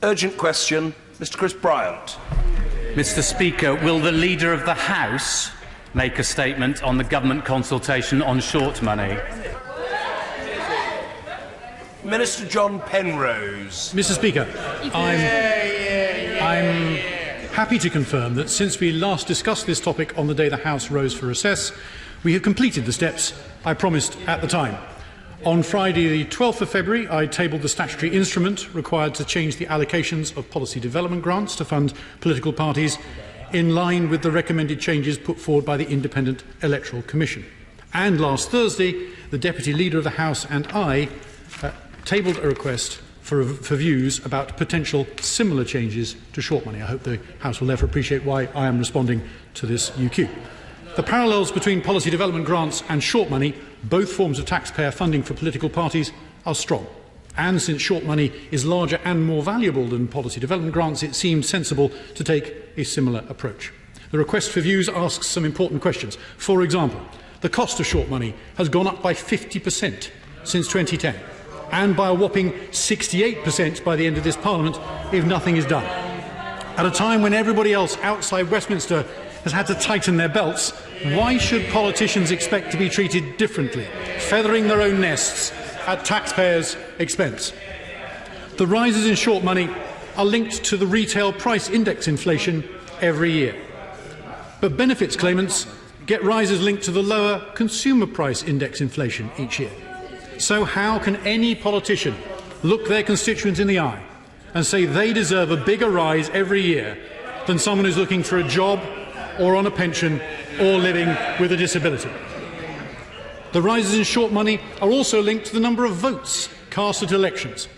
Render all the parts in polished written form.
Urgent question, Mr. Chris Bryant. Mr. Speaker, will the Leader of the House make a statement on the government consultation on short money? Minister John Penrose. Mr. Speaker, I'm happy to confirm that since we last discussed this topic on the day the House rose for recess, we have completed the steps I promised at the time. On Friday, the 12th of February, I tabled the statutory instrument required to change the allocations of policy development grants to fund political parties in line with the recommended changes put forward by the Independent Electoral Commission. And last Thursday, the Deputy Leader of the House and I tabled a request for views about potential similar changes to short money. I hope the House will therefore appreciate why I am responding to this UQ. The parallels between policy development grants and short money, both forms of taxpayer funding for political parties, are strong. And since short money is larger and more valuable than policy development grants, it seemed sensible to take a similar approach. The request for views asks some important questions. For example, the cost of short money has gone up by 50% since 2010, and by a whopping 68% by the end of this Parliament if nothing is done. At a time when everybody else outside Westminster has had to tighten their belts, why should politicians expect to be treated differently, feathering their own nests at taxpayers' expense? The rises in short money are linked to the retail price index inflation every year. But benefits claimants get rises linked to the lower consumer price index inflation each year. So how can any politician look their constituents in the eye and say they deserve a bigger rise every year than someone who's looking for a job or on a pension or living with a disability? The rises in short money are also linked to the number of votes cast at elections.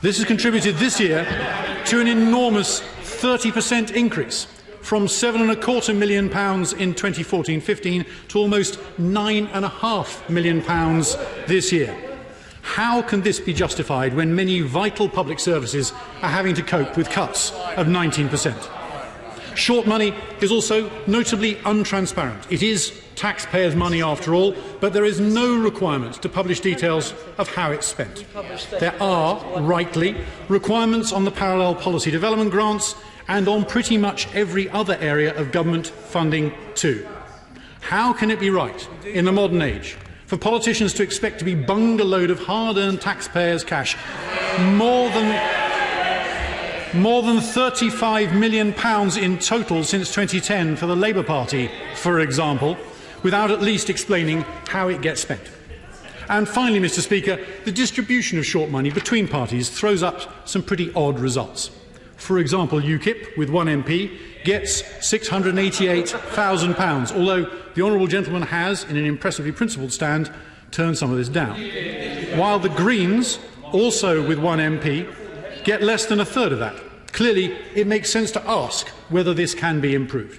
This has contributed this year to an enormous 30% increase, from £7.25 million in 2014-15 to almost £9.5 million this year. How can this be justified when many vital public services are having to cope with cuts of 19%? Short money is also notably untransparent. It is taxpayers' money after all, but there is no requirement to publish details of how it's spent. There are, rightly, requirements on the parallel policy development grants and on pretty much every other area of government funding too. How can it be right, in the modern age, for politicians to expect to be bunged a load of hard-earned taxpayers' cash, more than £35 million in total since 2010 for the Labour Party, for example, without at least explaining how it gets spent? And finally, Mr. Speaker, the distribution of short money between parties throws up some pretty odd results. For example, UKIP, with one MP, gets £688,000, although the honourable gentleman has, in an impressively principled stand, turned some of this down. While the Greens, also with one MP, get less than a third of that. Clearly, it makes sense to ask whether this can be improved.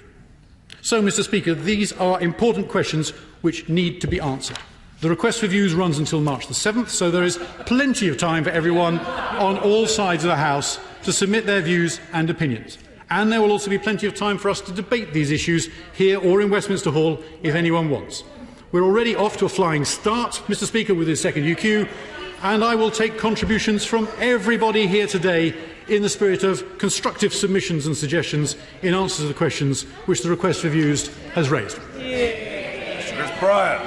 So, Mr. Speaker, these are important questions which need to be answered. The request for views runs until March the 7th, so there is plenty of time for everyone on all sides of the House to submit their views and opinions. And there will also be plenty of time for us to debate these issues here or in Westminster Hall if anyone wants. We're already off to a flying start, Mr. Speaker, with this second UQ, and I will take contributions from everybody here today in the spirit of constructive submissions and suggestions in answer to the questions which the request for views has raised. Mr. Bryant.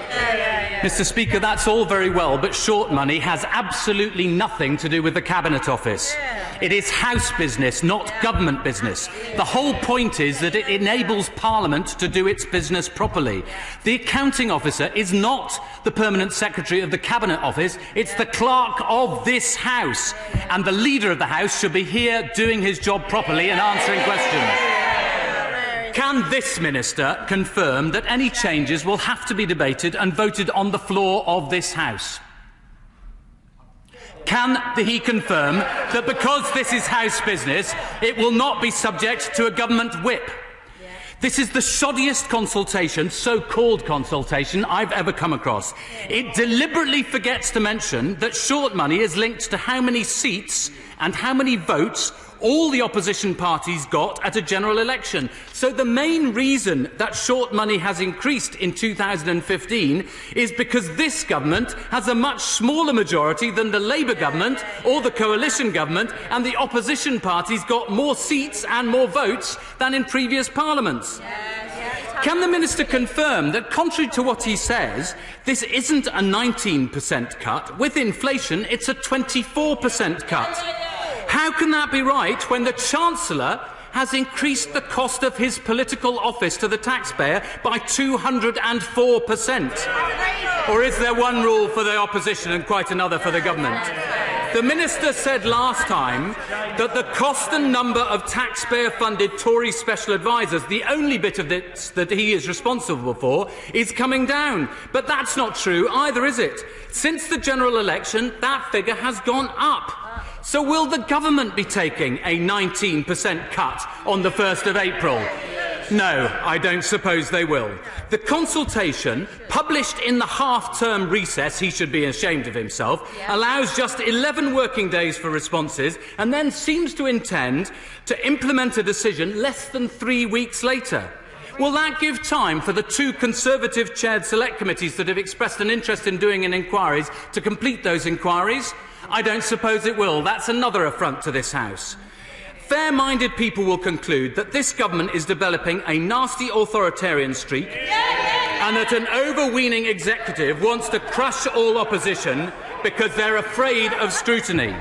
Mr. Speaker, that's all very well, but short money has absolutely nothing to do with the Cabinet Office. It is House business, not government business. The whole point is that it enables Parliament to do its business properly. The accounting officer is not the permanent secretary of the Cabinet Office, it's the clerk of this House. And the Leader of the House should be here doing his job properly and answering questions. Can this Minister confirm that any changes will have to be debated and voted on the floor of this House? Can he confirm that because this is House business, it will not be subject to a government whip? This is the shoddiest consultation, so-called consultation, I've ever come across. It deliberately forgets to mention that short money is linked to how many seats and how many votes all the opposition parties got at a general election. So the main reason that short money has increased in 2015 is because this government has a much smaller majority than the Labour government or the coalition government, and the opposition parties got more seats and more votes than in previous parliaments. Can the Minister confirm that, contrary to what he says, this isn't a 19% cut? With inflation, it's a 24% cut. How can that be right when the Chancellor has increased the cost of his political office to the taxpayer by 204%? Or is there one rule for the opposition and quite another for the government? The Minister said last time that the cost and number of taxpayer-funded Tory special advisers, the only bit of this that he is responsible for, is coming down. But that's not true either, is it? Since the general election, that figure has gone up. So will the government be taking a 19% cut on the 1st of April? No, I don't suppose they will. The consultation, published in the half-term recess, he should be ashamed of himself, allows just 11 working days for responses and then seems to intend to implement a decision less than 3 weeks later. Will that give time for the 2 Conservative-chaired select committees that have expressed an interest in doing inquiries to complete those inquiries? I don't suppose it will. That's another affront to this House. Fair-minded people will conclude that this government is developing a nasty authoritarian streak and that an overweening executive wants to crush all opposition because they're afraid of scrutiny.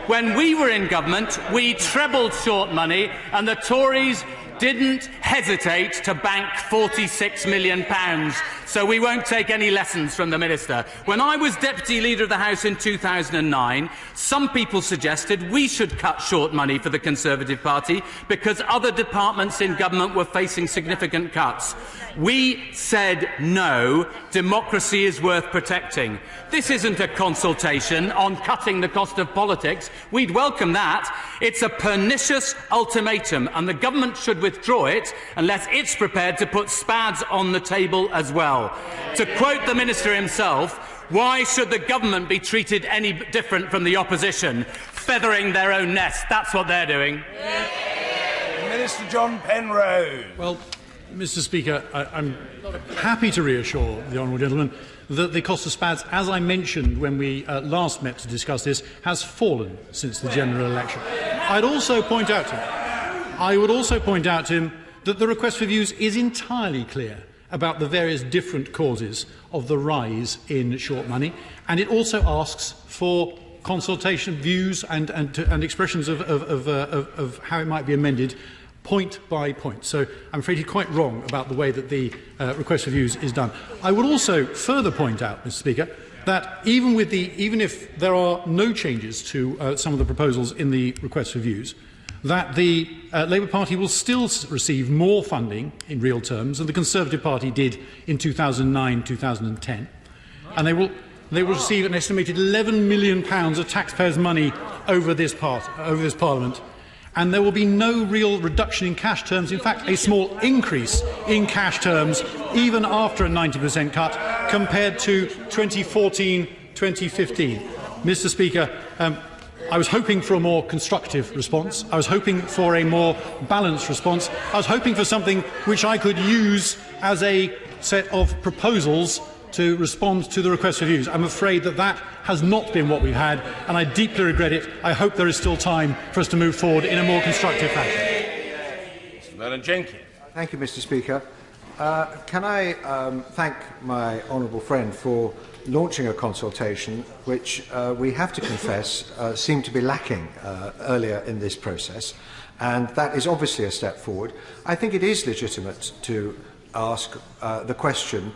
When we were in government, we trebled short money and the Tories didn't hesitate to bank £46 million. So we won't take any lessons from the Minister. When I was Deputy Leader of the House in 2009, some people suggested we should cut short money for the Conservative Party because other departments in government were facing significant cuts. We said no, democracy is worth protecting. This isn't a consultation on cutting the cost of politics. We'd welcome that. It's a pernicious ultimatum, and the government should withdraw it unless it's prepared to put SPADs on the table as well. To quote the Minister himself, why should the government be treated any different from the opposition? Feathering their own nest, that's what they're doing. Minister John Penrose. Well, Mr. Speaker, I'm happy to reassure the honourable gentleman that the cost of SPADs, as I mentioned when we last met to discuss this, has fallen since the general election. I would also point out to him that the request for views is entirely clear about the various different causes of the rise in short money, and it also asks for consultation, views and expressions of how it might be amended point by point. So I'm afraid he's quite wrong about the way that the request for views is done. I would also further point out, Mr. Speaker, that even if there are no changes to some of the proposals in the request for views, that the Labour Party will still receive more funding in real terms than the Conservative Party did in 2009-2010, and they will receive an estimated £11 million of taxpayers' money over this Parliament. And there will be no real reduction in cash terms, in fact a small increase in cash terms even after a 90% cut compared to 2014-2015. Mr. Speaker, I was hoping for a more constructive response. I was hoping for a more balanced response. I was hoping for something which I could use as a set of proposals to respond to the request for views. I'm afraid that that has not been what we've had, and I deeply regret it. I hope there is still time for us to move forward in a more constructive fashion. Mr. Jenkins. Thank you, Mr. Speaker. Can I thank my honourable friend for launching a consultation which we have to confess seemed to be lacking earlier in this process, and that is obviously a step forward. I think it is legitimate to ask the question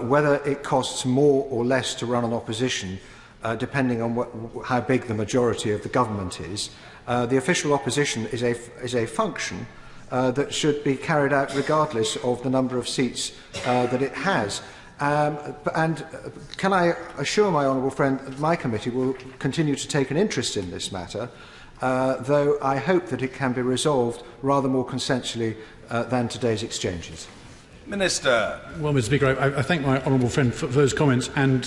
whether it costs more or less to run an opposition, depending on how big the majority of the government is. The official opposition is a function that should be carried out regardless of the number of seats that it has. And can I assure my honourable friend that my committee will continue to take an interest in this matter, though I hope that it can be resolved rather more consensually than today's exchanges. Minister. Well, Mr. Speaker, I thank my honourable friend for those comments and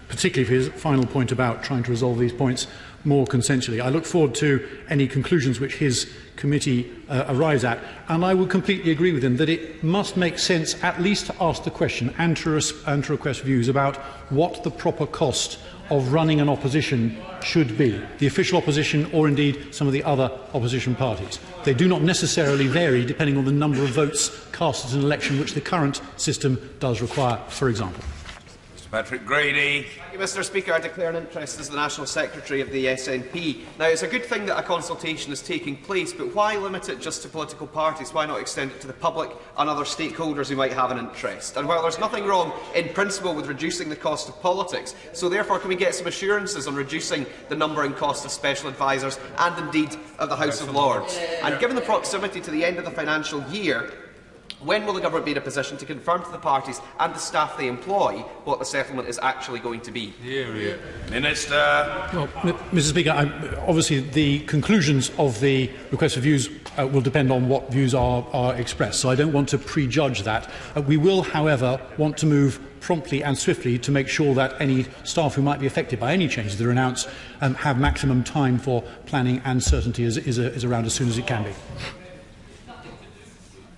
particularly for his final point about trying to resolve these points more consensually. I look forward to any conclusions which his committee arrives at, and I would completely agree with him that it must make sense at least to ask the question and to request views about what the proper cost of running an opposition should be, the official opposition or indeed some of the other opposition parties. They do not necessarily vary depending on the number of votes cast at an election, which the current system does require, for example. Patrick Grady. Thank you, Mr. Speaker. I declare an interest as the National Secretary of the SNP. Now, it's a good thing that a consultation is taking place, but why limit it just to political parties? Why not extend it to the public and other stakeholders who might have an interest? And while there's nothing wrong in principle with reducing the cost of politics, so therefore can we get some assurances on reducing the number and cost of special advisers and indeed of the House of Lords? And given the proximity to the end of the financial year, when will the government be in a position to confirm to the parties and the staff they employ what the settlement is actually going to be? Minister. Well, Mr. Speaker, obviously the conclusions of the request for views will depend on what views are expressed, so I don't want to prejudge that. We will, however, want to move promptly and swiftly to make sure that any staff who might be affected by any changes that are announced have maximum time for planning, and certainty is around as soon as it can be.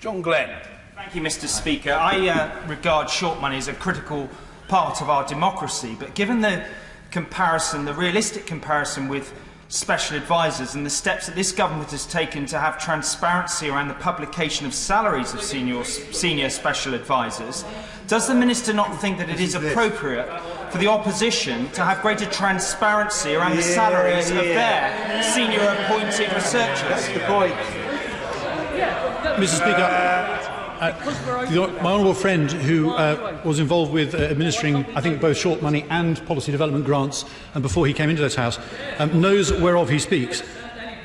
John Glenn. Thank you, Mr. Speaker. I regard short money as a critical part of our democracy, but given the comparison, the realistic comparison with special advisers and the steps that this government has taken to have transparency around the publication of salaries of senior special advisers, does the Minister not think that it is appropriate for the opposition to have greater transparency around the salaries of their senior appointed researchers? That's the point. Mr. Speaker, my honourable friend who was involved with administering, I think, both short money and policy development grants before he came into this House, knows whereof he speaks.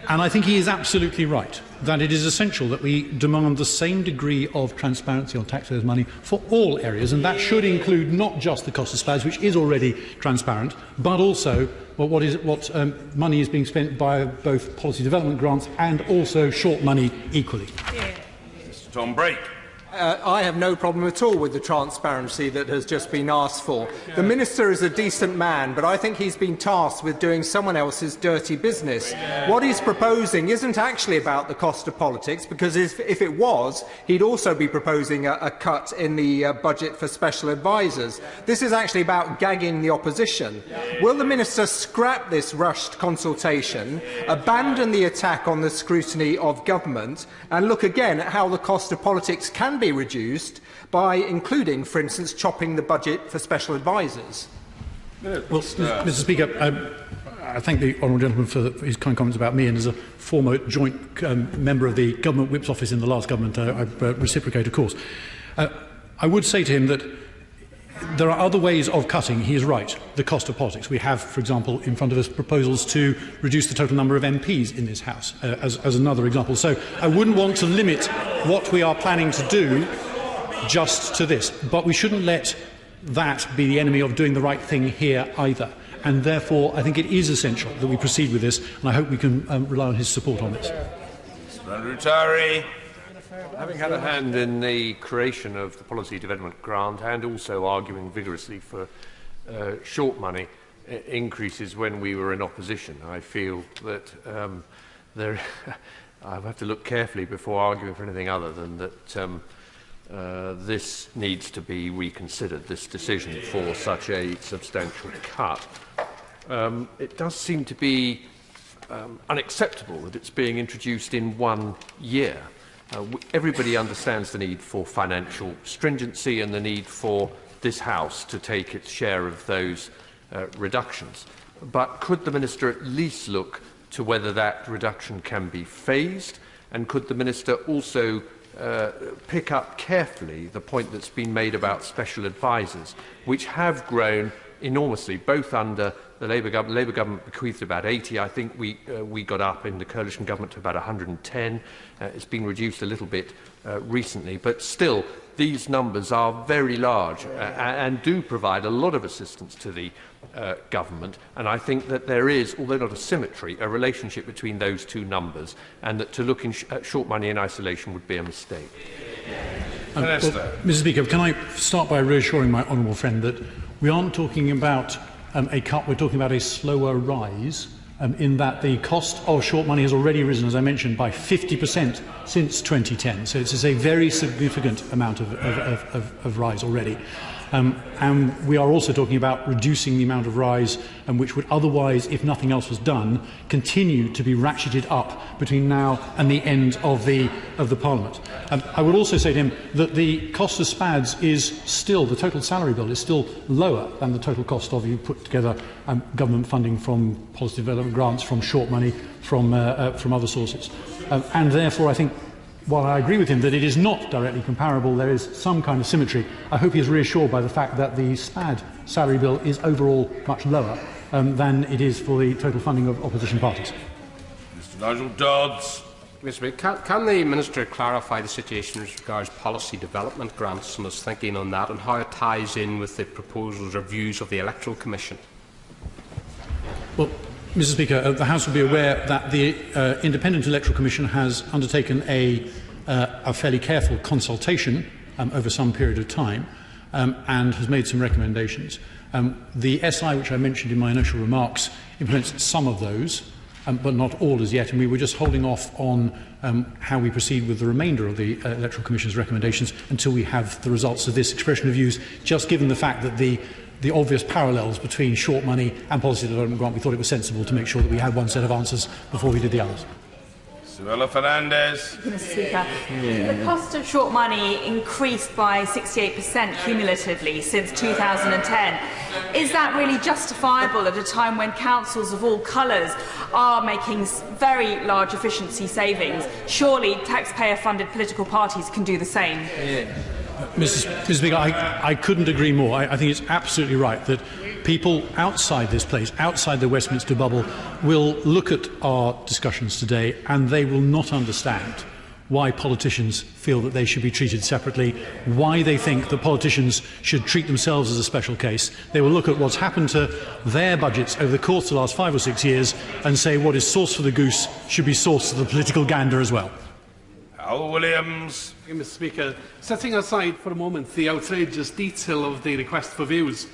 And I think he is absolutely right that it is essential that we demand the same degree of transparency on taxpayers' money for all areas, and that should include not just the cost of supplies, which is already transparent, but also what money is being spent by both policy development grants and also short money equally. Mr. Tom Brake. I have no problem at all with the transparency that has just been asked for. The Minister is a decent man, but I think he's been tasked with doing someone else's dirty business. What he's proposing isn't actually about the cost of politics, because if it was, he'd also be proposing a cut in the budget for special advisers. This is actually about gagging the opposition. Will the Minister scrap this rushed consultation, abandon the attack on the scrutiny of government, and look again at how the cost of politics can be reduced by including, for instance, chopping the budget for special advisers? Well, Mr. Speaker, I thank the honourable gentleman for his kind comments about me, and as a former joint member of the Government Whip's office in the last government, I reciprocate, of course. I would say to him that there are other ways of cutting, he is right, the cost of politics. We have, for example, in front of us proposals to reduce the total number of MPs in this House, as another example. So I wouldn't want to limit what we are planning to do just to this. But we shouldn't let that be the enemy of doing the right thing here either. And therefore, I think it is essential that we proceed with this, and I hope we can rely on his support on this. Having had a hand in the creation of the policy development grant and also arguing vigorously for short money increases when we were in opposition, I feel that I have to look carefully before arguing for anything other than that this needs to be reconsidered, this decision for such a substantial cut. It does seem to be unacceptable that it's being introduced in 1 year. Everybody understands the need for financial stringency and the need for this House to take its share of those reductions. But could the Minister at least look to whether that reduction can be phased? And could the Minister also pick up carefully the point that's been made about special advisers, which have grown enormously, both under the Labour government bequeathed about 80. I think we got up in the coalition government to about 110. It's been reduced a little bit recently, but still these numbers are very large and do provide a lot of assistance to the government. And I think that there is, although not a symmetry, a relationship between those two numbers, and that to look at short money in isolation would be a mistake. Well, Mr. Speaker, can I start by reassuring my honourable friend that we aren't talking about a cut, we're talking about a slower rise in that the cost of short money has already risen, as I mentioned, by 50% since 2010. So it's a very significant amount of rise already. And we are also talking about reducing the amount of rise which would otherwise, if nothing else was done, continue to be ratcheted up between now and the end of the Parliament. I would also say to him that the cost of SPADs is still, the total salary bill is still lower than the total cost of, you put together government funding from policy development grants, from short money, from other sources. And therefore I think, while I agree with him that it is not directly comparable, there is some kind of symmetry. I hope he is reassured by the fact that the SPAD salary bill is overall much lower than it is for the total funding of opposition parties. Mr Nigel Dodds. Mr. Speaker, can the Minister clarify the situation as regards policy development grants and his thinking on that, and how it ties in with the proposals or views of the Electoral Commission? Well, Mr. Speaker, the House will be aware that the Independent Electoral Commission has undertaken a fairly careful consultation over some period of time and has made some recommendations. The SI, which I mentioned in my initial remarks, implements some of those, but not all as yet, and we were just holding off on how we proceed with the remainder of the Electoral Commission's recommendations until we have the results of this expression of views, just given the fact that the obvious parallels between short money and policy development grant, we thought it was sensible to make sure that we had one set of answers before we did the others. Suella Fernandez. Mr. Speaker, the cost of short money increased by 68% cumulatively since 2010. Is that really justifiable at a time when councils of all colours are making very large efficiency savings? Surely taxpayer-funded political parties can do the same. Mr. Speaker, I couldn't agree more. I think it's absolutely right that people outside this place, outside the Westminster bubble, will look at our discussions today and they will not understand why politicians feel that they should be treated separately, why they think that politicians should treat themselves as a special case. They will look at what's happened to their budgets over the course of the last 5 or 6 years and say what is sauce for the goose should be sauce for the political gander as well. Al Williams. Mr. Speaker, setting aside for a moment the outrageous detail of the request for views,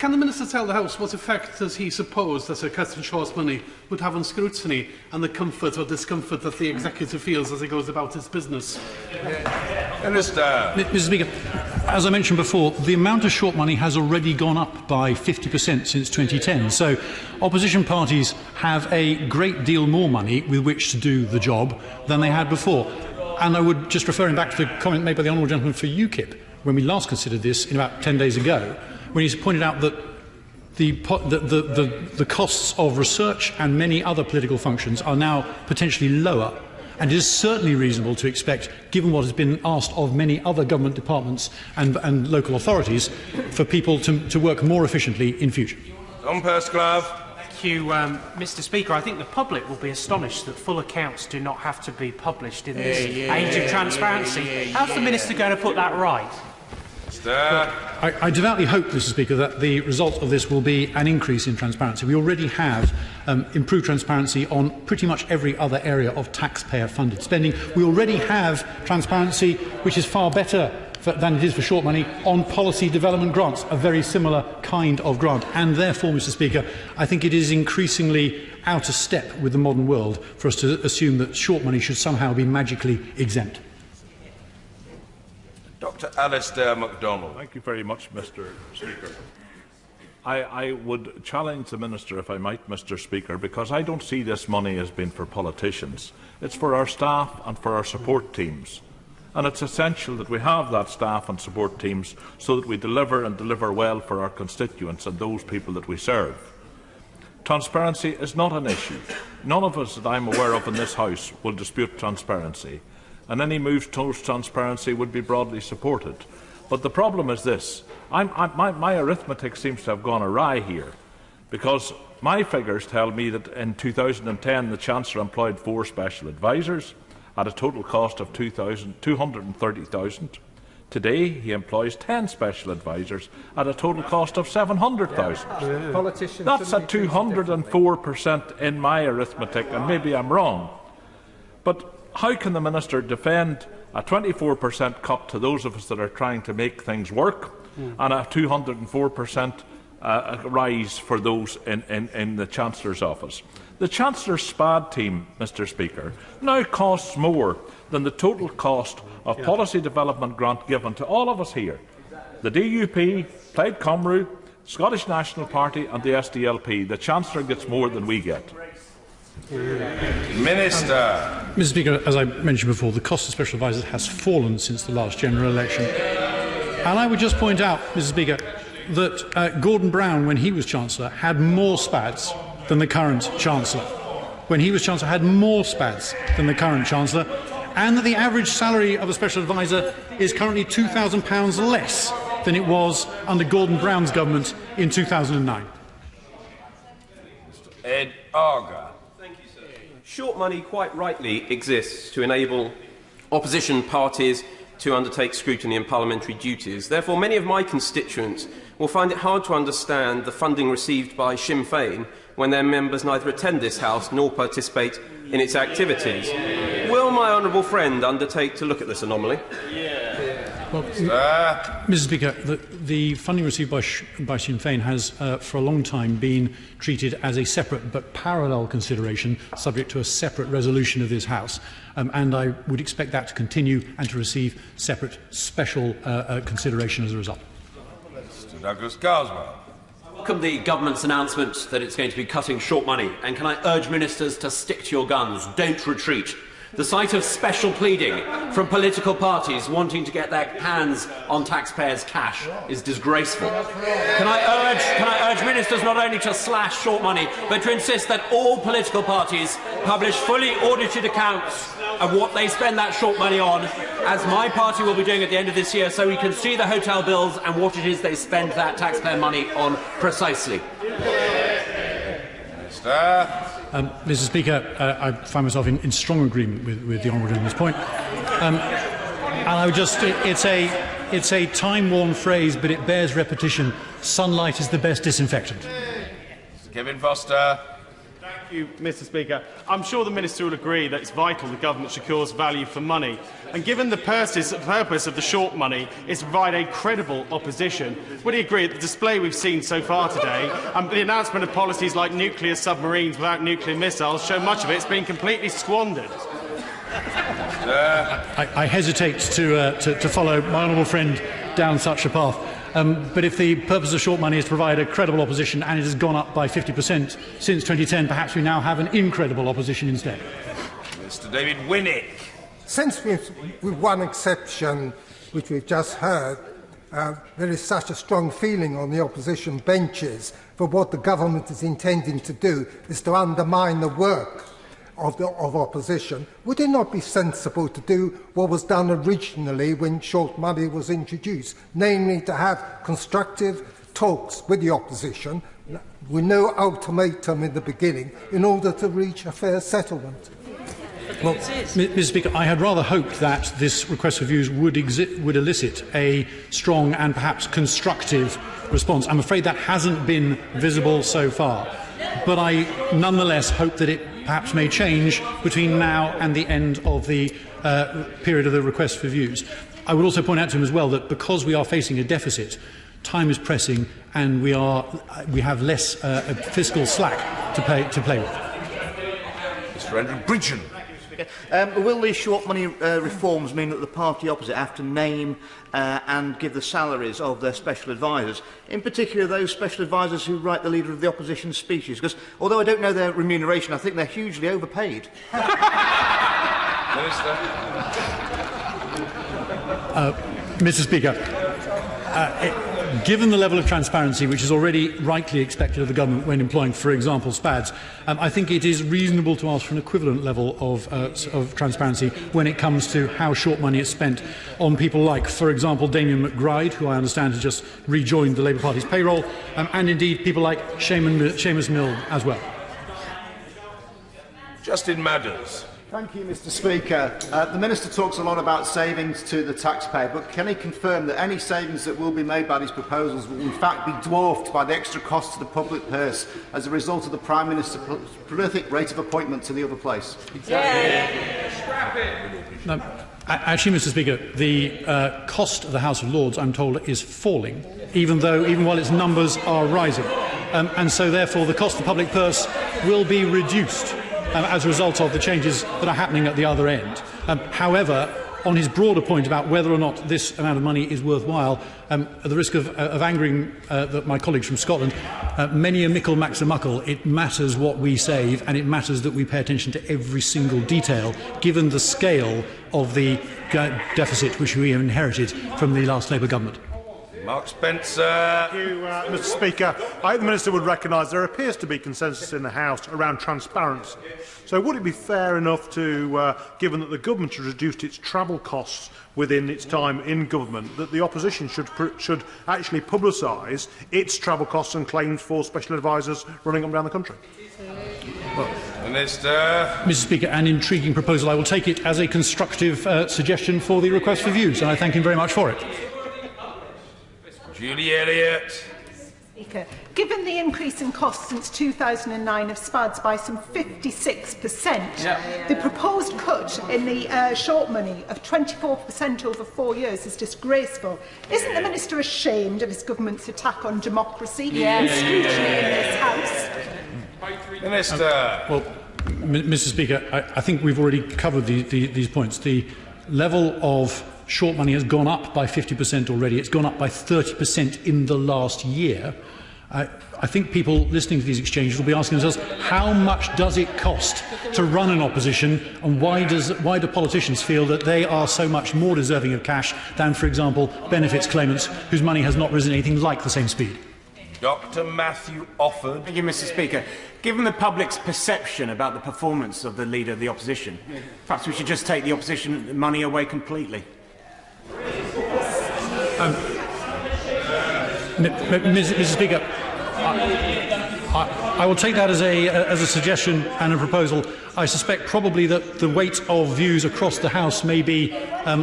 can the Minister tell the House what effect does he suppose that a cut in short money would have on scrutiny and the comfort or discomfort that the Executive feels as he goes about his business? Mr. Speaker, as I mentioned before, the amount of short money has already gone up by 50% since 2010. So opposition parties have a great deal more money with which to do the job than they had before. And I would just referring back to the comment made by the Honourable Gentleman for UKIP when we last considered this in about 10 days ago, when he pointed out that the costs of research and many other political functions are now potentially lower. And it is certainly reasonable to expect, given what has been asked of many other government departments and local authorities, for people to work more efficiently in future. John Penrose. Thank you, Mr. Speaker. I think the public will be astonished that full accounts do not have to be published in this age of transparency. How's the Minister going to put that right? I devoutly hope, Mr. Speaker, that the result of this will be an increase in transparency. We already have improved transparency on pretty much every other area of taxpayer-funded spending. We already have transparency which is far better than it is for short money on policy development grants, a very similar kind of grant. And therefore, Mr. Speaker, I think it is increasingly out of step with the modern world for us to assume that short money should somehow be magically exempt. Dr. Alistair MacDonald. Thank you very much, Mr. Speaker. I would challenge the Minister, if I might, Mr. Speaker, because I don't see this money as being for politicians. It's for our staff and for our support teams. And it's essential that we have that staff and support teams so that we deliver and deliver well for our constituents and those people that we serve. Transparency is not an issue. None of us that I'm aware of in this House will dispute transparency, and any moves towards transparency would be broadly supported. But the problem is this. My arithmetic seems to have gone awry here, because my figures tell me that in 2010 the Chancellor employed 4 special advisers at a total cost of $230,000. Today he employs 10 special advisers at a total cost of $700,000. That's a 204% in my arithmetic, and maybe I'm wrong. But how can the Minister defend a 24% cut to those of us that are trying to make things work and a 204% rise for those in the Chancellor's office. The Chancellor's SPAD team, Mr Speaker, now costs more than the total cost of policy development grant given to all of us here. The DUP, Plaid Cymru, Scottish National Party and the SDLP. The Chancellor gets more than we get. Minister. Mr Speaker, as I mentioned before, the cost of special advisers has fallen since the last general election. And I would just point out, Mr Speaker, that Gordon Brown, when he was Chancellor, had more SPADs than the current Chancellor. When he was Chancellor, had more SPADs than the current Chancellor, and that the average salary of a special adviser is currently £2,000 less than it was under Gordon Brown's government in 2009. Ed Arger. Thank you, sir. Short money quite rightly exists to enable opposition parties to undertake scrutiny and parliamentary duties. Therefore, many of my constituents will find it hard to understand the funding received by Sinn Féin when their members neither attend this House nor participate in its activities. Will my honourable friend undertake to look at this anomaly? Well, Mr Speaker, the funding received by Sinn Féin has for a long time been treated as a separate but parallel consideration subject to a separate resolution of this House, and I would expect that to continue and to receive separate special consideration as a result. Mr Douglas Carswell. I welcome the government's announcement that it's going to be cutting short money, and can I urge ministers to stick to your guns, don't retreat. The sight of special pleading from political parties wanting to get their hands on taxpayers' cash is disgraceful. Can I urge ministers not only to slash short money, but to insist that all political parties publish fully audited accounts of what they spend that short money on, as my party will be doing at the end of this year, so we can see the hotel bills and what it is they spend that taxpayer money on precisely. Mr Speaker, I find myself in strong agreement with the honourable gentleman's point. And I would just, it's a time-worn phrase, but it bears repetition. Sunlight is the best disinfectant. Mr Kevin Foster. Thank you, Mr Speaker. I'm sure the Minister will agree that it's vital the government secures value for money. And given the purpose of the short money is to provide a credible opposition, would he agree that the display we've seen so far today and the announcement of policies like nuclear submarines without nuclear missiles show much of it's been completely squandered? I hesitate to follow my honourable friend down such a path. But if the purpose of short money is to provide a credible opposition and it has gone up by 50% since 2010, perhaps we now have an incredible opposition instead. Mr David Winnick. Since with one exception, which we've just heard, there is such a strong feeling on the opposition benches for what the government is intending to do is to undermine the work of opposition, would it not be sensible to do what was done originally when short money was introduced, namely to have constructive talks with the opposition with no ultimatum in the beginning in order to reach a fair settlement? Well, Mr Speaker, I had rather hoped that this request for views would elicit a strong and perhaps constructive response. I'm afraid that hasn't been visible so far, but I nonetheless hope that it perhaps may change between now and the end of the period of the request for views. I would also point out to him as well that because we are facing a deficit, time is pressing and we have less fiscal slack to play with. Mr Andrew Bridgen. Will these short money reforms mean that the party opposite have to name and give the salaries of their special advisers, in particular those special advisers who write the Leader of the Opposition speeches? Because although I don't know their remuneration, I think they're hugely overpaid. Mr Speaker, given the level of transparency which is already rightly expected of the government when employing, for example, SPADs, I think it is reasonable to ask for an equivalent level of transparency when it comes to how short money is spent on people like, for example, Damien McBride, who I understand has just rejoined the Labour Party's payroll, and indeed people like Seamus Mill as well. Justin Madders. Thank you, Mr Speaker. The Minister talks a lot about savings to the taxpayer, but can he confirm that any savings that will be made by these proposals will in fact be dwarfed by the extra cost to the public purse as a result of the Prime Minister's prolific rate of appointment to the other place? Now, Actually, Mr. Speaker, the cost of the House of Lords, I'm told, is falling, even while its numbers are rising. And so, therefore, the cost of the public purse will be reduced as a result of the changes that are happening at the other end. However, on his broader point about whether or not this amount of money is worthwhile, at the risk of angering my colleagues from Scotland, many a mickle makes a muckle. It matters what we save, and it matters that we pay attention to every single detail, given the scale of the deficit which we inherited from the last Labour government. Mark Spencer. Thank you, Mr. Speaker. I hope the Minister would recognise there appears to be consensus in the House around transparency. So would it be fair enough to, given that the government has reduced its travel costs within its time in government, that the opposition should actually publicise its travel costs and claims for special advisers running up and down the country? Minister. Mr. Speaker, an intriguing proposal. I will take it as a constructive suggestion for the request for views, and I thank him very much for it. Julie Elliott. Speaker, given the increase in costs since 2009 of SPADs by some 56%, the proposed cut in the short money of 24% over 4 years is disgraceful. Isn't the Minister ashamed of his government's attack on democracy and scrutiny in this House? Minister. Well, Mr. Speaker, I think we've already covered these points. The level of short money has gone up by 50% already. It's gone up by 30% in the last year. I think people listening to these exchanges will be asking themselves, how much does it cost to run an opposition, and why do politicians feel that they are so much more deserving of cash than, for example, benefits claimants whose money has not risen anything like the same speed? Dr. Matthew Offord. Thank you, Mr. Speaker. Given the public's perception about the performance of the Leader of the Opposition, perhaps we should just take the opposition money away completely. Mr. Speaker, I will take that as a suggestion and a proposal. I suspect probably that the weight of views across the House may be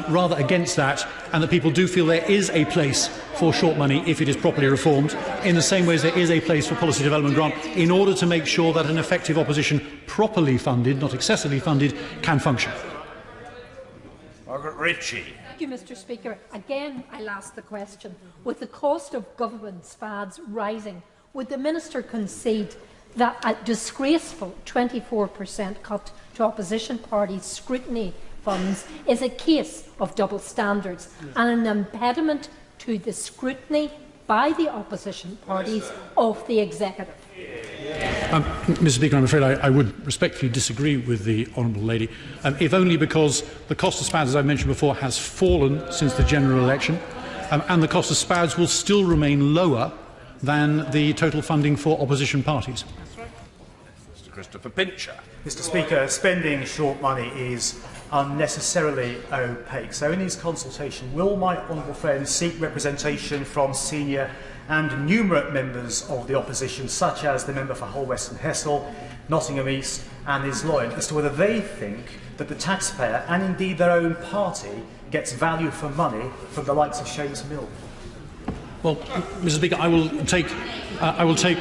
rather against that, and that people do feel there is a place for short money if it is properly reformed, in the same way as there is a place for policy development grant, in order to make sure that an effective opposition, properly funded, not excessively funded, can function. Margaret Ritchie. Thank you, Mr. Speaker. Again, I'll ask the question. With the cost of government SPADs rising, would the Minister concede that a disgraceful 24% cut to opposition parties' scrutiny funds is a case of double standards and an impediment to the scrutiny by the opposition parties of the executive? Mr. Speaker, I'm afraid I would respectfully disagree with the honourable lady, if only because the cost of SPADs, as I mentioned before, has fallen since the general election, and the cost of SPADs will still remain lower than the total funding for opposition parties. Mr. Christopher Pincher. Mr. Speaker, spending short money is unnecessarily opaque. So in his consultation, will my honourable friend seek representation from senior and numerate members of the opposition, such as the member for Hull West and Hessel, Nottingham East and East Lothian, as to whether they think that the taxpayer, and indeed their own party, gets value for money from the likes of Seamus Mill? Well, Mr. Speaker, I will take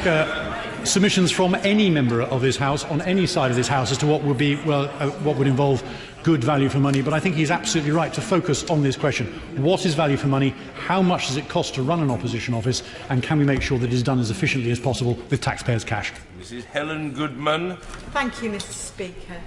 submissions from any member of this House on any side of this House as to what would be what would involve good value for money. But I think he's absolutely right to focus on this question: what is value for money? How much does it cost to run an opposition office? And can we make sure that it is done as efficiently as possible with taxpayers' cash? Mrs. Helen Goodman. Thank you, Mr. Speaker.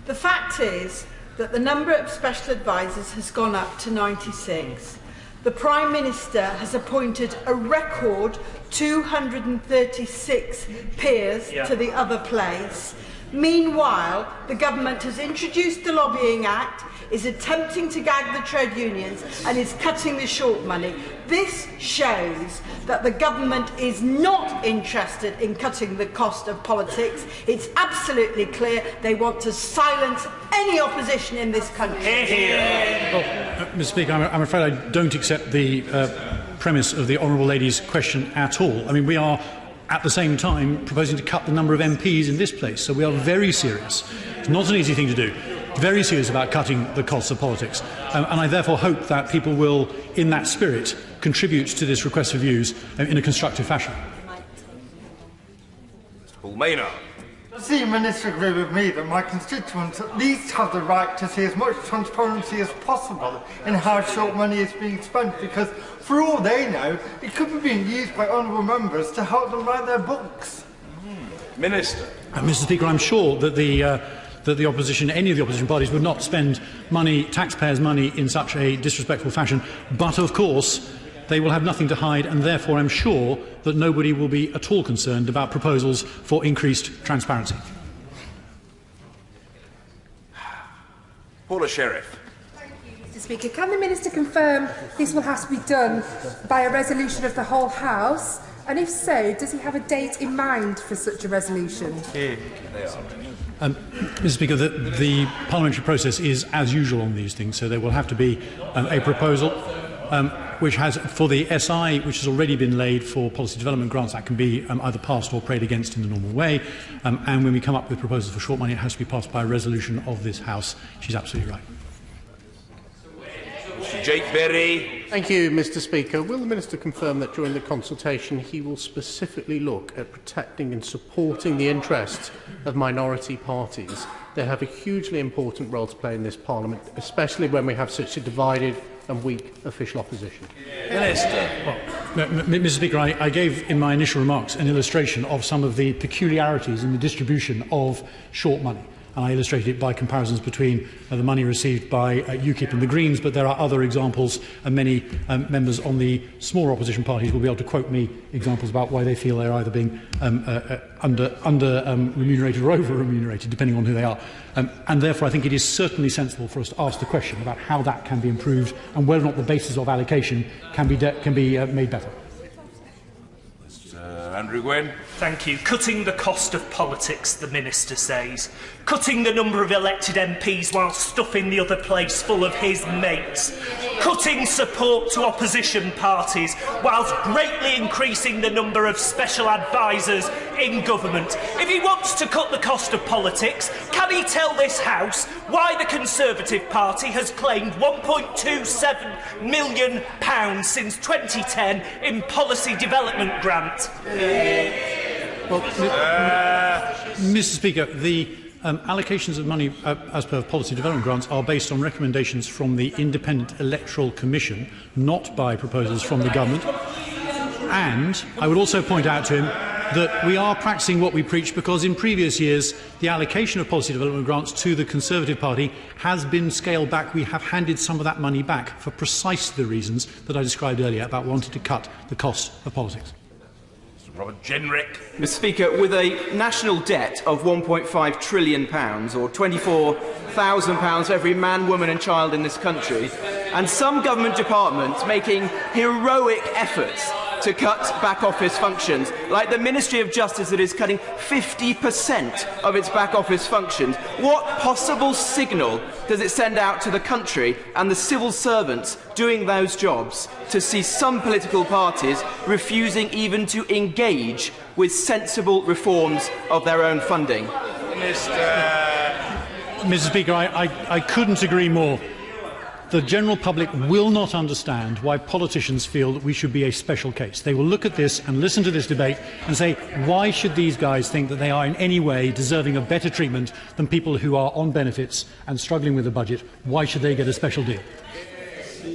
The fact is that the number of special advisers has gone up to 96. The Prime Minister has appointed a record 236 peers to the other place. Meanwhile, the government has introduced the Lobbying Act, is attempting to gag the trade unions and is cutting the short money. This shows that the government is not interested in cutting the cost of politics. It's absolutely clear they want to silence any opposition in this country. Well, Mr. Speaker, I'm afraid I don't accept the premise of the honourable lady's question at all. I mean, we are at the same time proposing to cut the number of MPs in this place, so we are very serious. It's not an easy thing to do. Very serious about cutting the costs of politics, and I therefore hope that people will, in that spirit, contribute to this request for views in a constructive fashion. Mr. Paul Maynard. Does the Minister agree with me that my constituents at least have the right to see as much transparency as possible in how short money is being spent? Because for all they know, it could be being used by honourable members to help them write their books. Minister. Mr. Speaker, I'm sure that the opposition, any of the opposition parties, would not spend money, taxpayers' money, in such a disrespectful fashion. But of course, they will have nothing to hide, and therefore I'm sure that nobody will be at all concerned about proposals for increased transparency. Paula Sheriff. Mr. Speaker, can the Minister confirm this will have to be done by a resolution of the whole House? And if so, does he have a date in mind for such a resolution? Mr. Speaker, the parliamentary process is as usual on these things, so there will have to be a proposal which has, for the SI, which has already been laid for policy development grants, that can be either passed or prayed against in the normal way. And when we come up with proposals for short money, it has to be passed by a resolution of this House. She's absolutely right. Mr. Jake Berry. Thank you, Mr. Speaker. Will the Minister confirm that during the consultation he will specifically look at protecting and supporting the interests of minority parties? They have a hugely important role to play in this Parliament, especially when we have such a divided and weak official opposition. Minister. Well, Mr. Speaker, I gave in my initial remarks an illustration of some of the peculiarities in the distribution of short money. And I illustrated it by comparisons between the money received by UKIP and the Greens, but there are other examples, and many members on the smaller opposition parties will be able to quote me examples about why they feel they're either being remunerated or over-remunerated, depending on who they are. And therefore I think it is certainly sensible for us to ask the question about how that can be improved and whether or not the basis of allocation can be made better. Andrew Gwynn. Thank you. Cutting the cost of politics, the Minister says. Cutting the number of elected MPs while stuffing the other place full of his mates. Cutting support to opposition parties whilst greatly increasing the number of special advisers in government. If he wants to cut the cost of politics, can he tell this House why the Conservative Party has claimed £1.27 million since 2010 in policy development grant? Well, Mr. Speaker, the allocations of money as per policy development grants are based on recommendations from the Independent Electoral Commission, not by proposals from the government. And I would also point out to him that we are practising what we preach, because in previous years the allocation of policy development grants to the Conservative Party has been scaled back. We have handed some of that money back for precisely the reasons that I described earlier about wanting to cut the cost of politics. Robert Jenrick. Mr. Speaker, with a national debt of £1.5 trillion, or £24,000 for every man, woman and child in this country, and some government departments making heroic efforts to cut back-office functions, like the Ministry of Justice that is cutting 50% of its back-office functions, what possible signal does it send out to the country and the civil servants doing those jobs to see some political parties refusing even to engage with sensible reforms of their own funding? Mr. Speaker, I couldn't agree more. The general public will not understand why politicians feel that we should be a special case. They will look at this and listen to this debate and say, why should these guys think that they are in any way deserving of better treatment than people who are on benefits and struggling with a budget? Why should they get a special deal?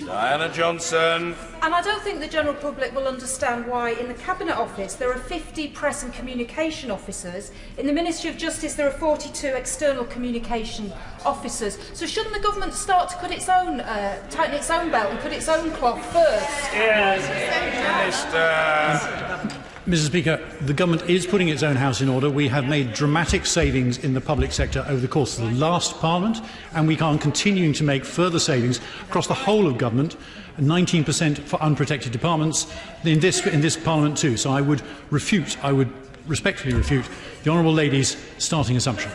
Diana Johnson. And I don't think the general public will understand why in the Cabinet Office there are 50 press and communication officers. In the Ministry of Justice there are 42 external communication officers. So shouldn't the government start to cut its own, tighten its own belt and cut its own cloth first? Yes. Mr. Speaker, the government is putting its own house in order. We have made dramatic savings in the public sector over the course of the last Parliament, and we are continuing to make further savings across the whole of government, 19% for unprotected departments in this Parliament too. So I would respectfully refute the honourable lady's starting assumption.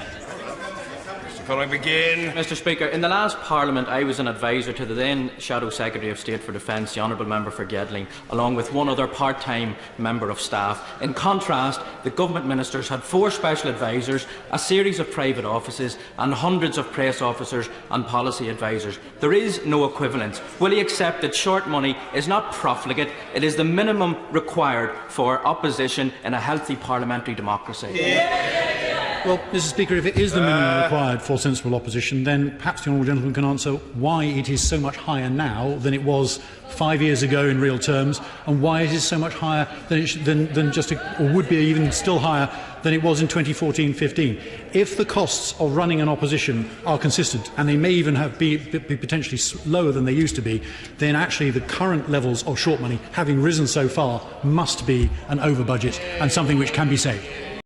Begin. Mr. Speaker, in the last Parliament I was an advisor to the then Shadow Secretary of State for Defence, the Honourable Member for Gedling, along with one other part-time member of staff. In contrast, the government ministers had 4 special advisors, a series of private offices and hundreds of press officers and policy advisors. There is no equivalence. Will he accept that short money is not profligate, it is the minimum required for opposition in a healthy parliamentary democracy? Well, Mr. Speaker, if it is the minimum required for sensible opposition, then perhaps the honourable gentleman can answer why it is so much higher now than it was 5 years ago in real terms, and why it is so much higher or would be even still higher than it was in 2014-15. If the costs of running an opposition are consistent, and they may even be potentially lower than they used to be, then actually the current levels of short money, having risen so far, must be an over budget and something which can be saved.